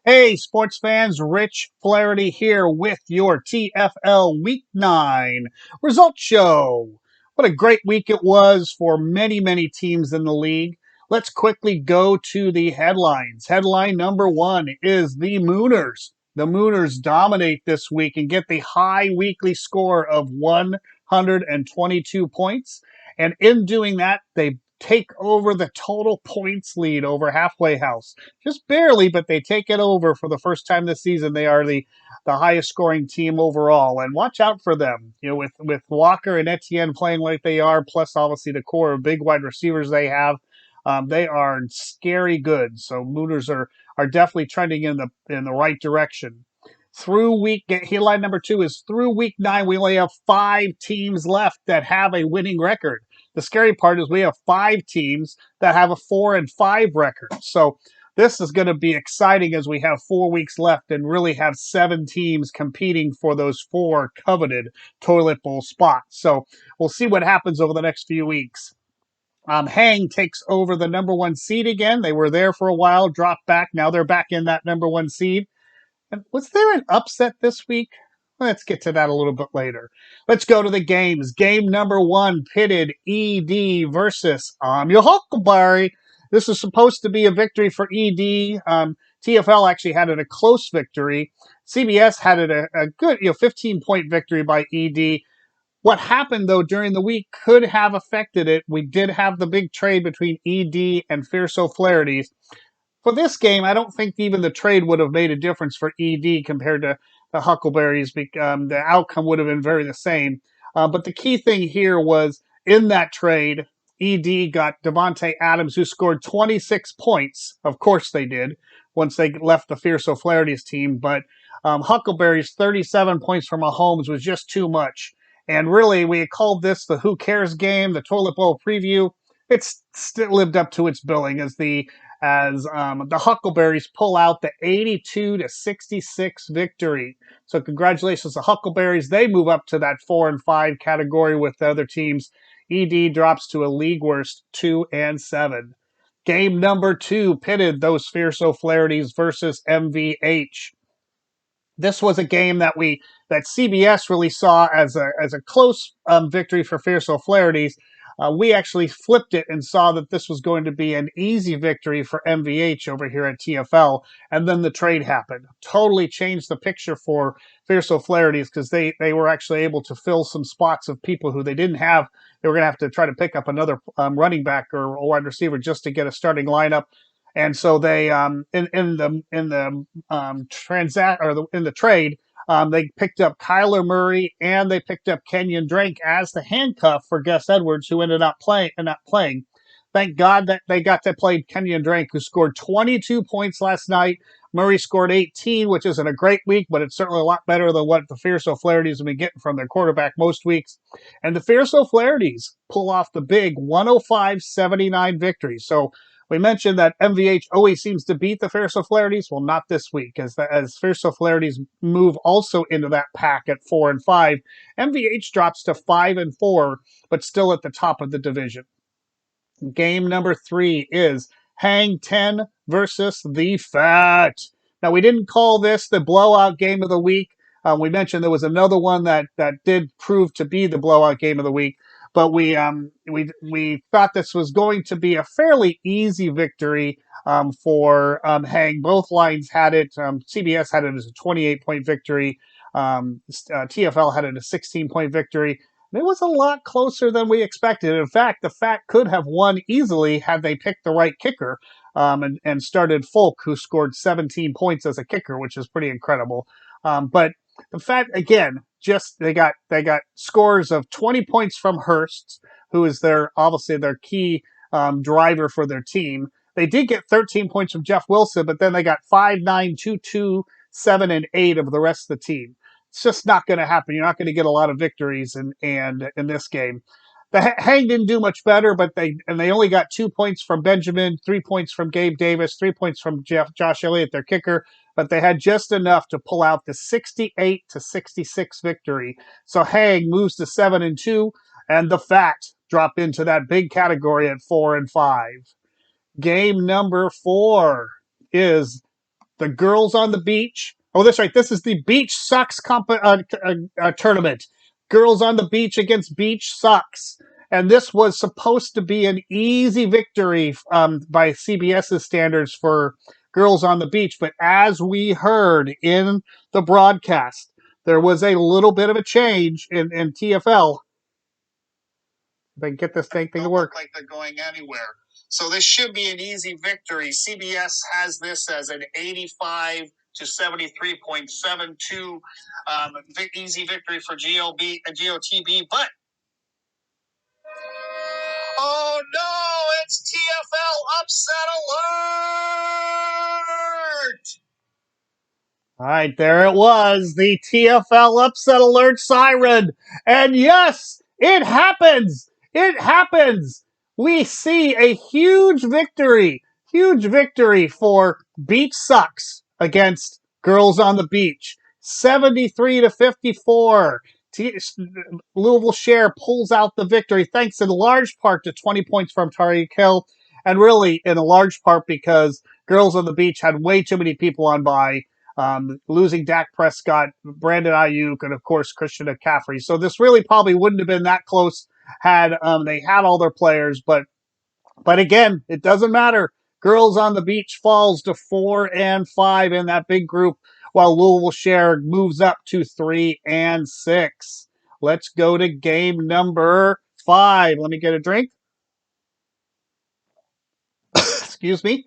Hey, sports fans, Rich Flaherty here with your TFL Week 9 result show. What a great week it was for many, many teams in the league. Let's quickly go to the headlines. Headline number one is the Mooners. The Mooners dominate this week and get the high weekly score of 122 points. And in doing that, they take over the total points lead over Halfway House just barely, but they take it over for the first time this season. They are the highest scoring team overall, and watch out for them. You know, with Walker and Etienne playing like they are, plus obviously the core of big wide receivers they have, they are scary good. So Mooners are definitely trending in the right direction. Through week headline number two is through week 9, we only have 5 teams left that have a winning record. The scary part is we have 5 teams that have a 4-5 record. So this is going to be exciting as we have 4 weeks left and really have 7 teams competing for those 4 coveted toilet bowl spots. So we'll see what happens over the next few weeks. Hang takes over the number 1 seed again. They were there for a while, dropped back. Now they're back in that number 1 seed. And was there an upset this week? Let's get to that a little bit later. Let's go to the games. Game number 1 pitted ED versus your Huckleberry. This is supposed to be a victory for ED. TFL actually had it a close victory. CBS had it a good 15-point victory by ED. What happened, though, during the week could have affected it. We did have the big trade between ED and Fierce O'Flaherty's. For this game, I don't think even the trade would have made a difference for ED compared to the Huckleberries. The outcome would have been very the same. But the key thing here was in that trade, ED got Devontae Adams, who scored 26 points. Of course they did once they left the Fierce O'Flaherty's team. But Huckleberry's 37 points from Mahomes was just too much. And really, we called this the Who Cares game, the Toilet Bowl preview. It's still lived up to its billing as the Huckleberries pull out the 82-66 victory. So congratulations to Huckleberries. They move up to that 4-5 category with the other teams. ED drops to a league worst 2-7. Game number 2 pitted those Fierce O'Flahertys versus MVH. This was a game that CBS really saw as a close victory for Fierce O'Flaherty's. We actually flipped it and saw that this was going to be an easy victory for MVH over here at TFL, and then the trade happened. Totally changed the picture for Fierce O'Flaherty's because they were actually able to fill some spots of people who they didn't have. They were going to have to try to pick up another running back or wide receiver just to get a starting lineup. And so they in the trade, they picked up Kyler Murray and they picked up Kenyon Drake as the handcuff for Gus Edwards, who ended up not playing. Thank God that they got to play Kenyon Drake, who scored 22 points last night. Murray scored 18, which isn't a great week, but it's certainly a lot better than what the Fierce O'Flahertys have been getting from their quarterback most weeks. And the Fierce O'Flahertys pull off the big 105-79 victory. So we mentioned that MVH always seems to beat the Fierce O'Flahertys. Well, not this week, as Fierce O'Flahertys move also into that pack at 4-5. MVH drops to 5-4, but still at the top of the division. Game number 3 is Hang 10 versus the Fat. Now, we didn't call this the blowout game of the week. We mentioned there was another one that did prove to be the blowout game of the week, but we thought this was going to be a fairly easy victory for Hang. Both lines had it. CBS had it as a 28-point victory. TFL had it a 16-point victory. It was a lot closer than we expected. In fact, the Fat could have won easily had they picked the right kicker and started Folk, who scored 17 points as a kicker, which is pretty incredible. But the Fat, again, just they got scores of 20 points from Hurst, who is obviously their key driver for their team. They did get 13 points from Jeff Wilson, but then they got 5, 9, 2, 2, 7, and 8 of the rest of the team. It's just not going to happen. You're not going to get a lot of victories in this game. The Hang didn't do much better, but they only got 2 points from Benjamin, 3 points from Gabe Davis, 3 points from Josh Elliott, their kicker, but they had just enough to pull out the 68-66 victory. So Hang moves to 7-2, and the Fat drop into that big category at 4-5. Game number 4 is the girls on the beach. Oh, that's right. This is the Beach Sucks tournament. Girls on the beach against Beach Sucks. And this was supposed to be an easy victory by CBS's standards for girls on the beach. But as we heard in the broadcast, there was a little bit of a change in TFL. If I can get this thing to work. Like they're going anywhere. So this should be an easy victory. CBS has this as an 85 to 73.72 easy victory for GOTB. But oh no, it's TFL upset alert! All right, there it was, the TFL upset alert siren. And yes, it happens. It happens. We see a huge victory for Beach Sucks against Girls on the Beach. 73 to 54. Louisville Share pulls out the victory thanks in large part to 20 points from Tariq Hill, and really in a large part because Girls on the Beach had way too many people on bye. Losing Dak Prescott, Brandon Ayuk, and of course Christian McCaffrey. So this really probably wouldn't have been that close had they had all their players. But again, it doesn't matter. Girls on the Beach falls to 4-5 in that big group, while Louisville Share moves up to 3-6. Let's go to game number 5. Let me get a drink. Excuse me.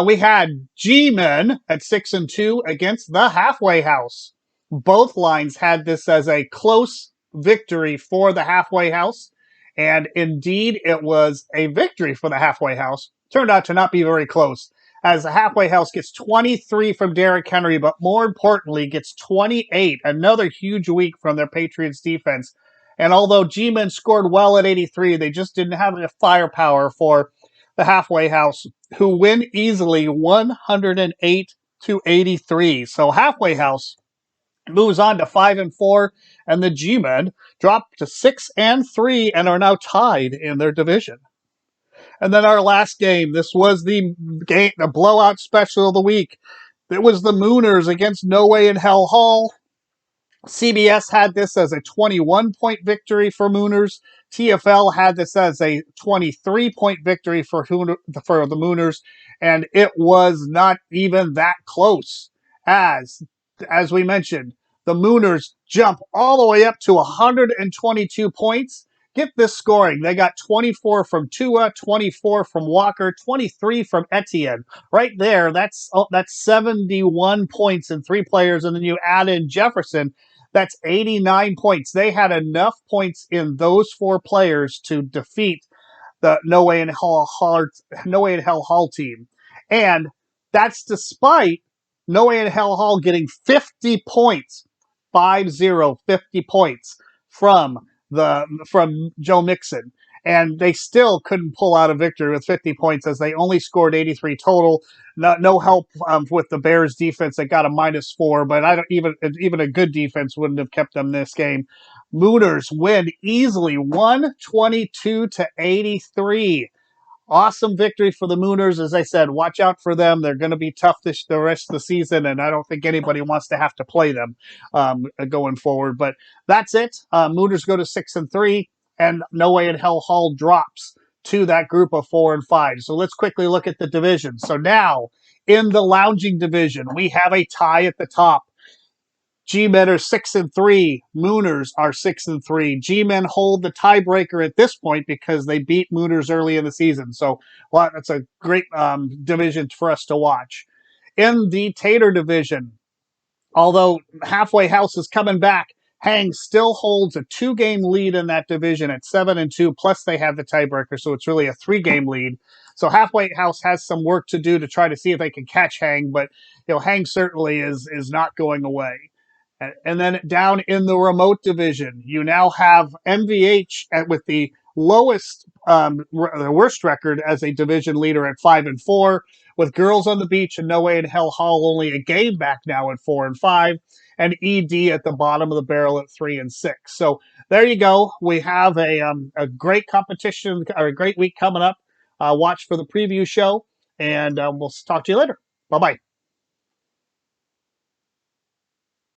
We had G-Men at 6-2 against the Halfway House. Both lines had this as a close victory for the Halfway House, and indeed it was a victory for the Halfway House. Turned out to not be very close, as the Halfway House gets 23 from Derrick Henry, but more importantly gets 28, another huge week from their Patriots defense. And although G-Men scored well at 83, they just didn't have enough firepower for the Halfway House, who win easily 108 to 83. So Halfway House moves on to 5-4, and the G-Men drop to 6-3 and are now tied in their division. And then our last game, this was the blowout special of the week. It was the Mooners against No Way in Hell Hall. CBS had this as a 21-point victory for Mooners. TFL had this as a 23-point victory for the Mooners, and it was not even that close. As we mentioned, the Mooners jump all the way up to 122 points. Get this scoring. They got 24 from Tua, 24 from Walker, 23 from Etienne. Right there, that's 71 points in 3 players, and then you add in Jefferson. That's 89 points. They had enough points in those 4 players to defeat the No Way in Hell Hall team. And that's despite No Way in Hell Hall getting 50 points, 50 points from Joe Mixon. And they still couldn't pull out a victory with 50 points, as they only scored 83 total. No help with the Bears defense that got a -4, but I don't even a good defense wouldn't have kept them this game. Mooners win easily, 122 to 83. Awesome victory for the Mooners. As I said, watch out for them. They're going to be tough the rest of the season, and I don't think anybody wants to have to play them going forward. But that's it. Mooners go to 6-3, and No Way in Hell Hall drops to that group of 4 and 5. So let's quickly look at the division. So now in the lounging division, we have a tie at the top. G-Men are 6-3. Mooners are 6-3. G-Men hold the tiebreaker at this point because they beat Mooners early in the season. So, well, that's a great division for us to watch. In the Tater division, although Halfway House is coming back, Hang still holds a 2-game lead in that division at 7-2. Plus, they have the tiebreaker, so it's really a 3-game lead. So Halfway House has some work to do to try to see if they can catch Hang, but Hang certainly is not going away. And then down in the remote division, you now have MVH with the lowest, the worst record as a division leader at 5-4, with Girls on the Beach and No Way in Hell Hall only a game back now at 4-5, and ED at the bottom of the barrel at 3-6. So there you go. We have a great competition, or a great week coming up. Watch for the preview show, and we'll talk to you later. Bye-bye.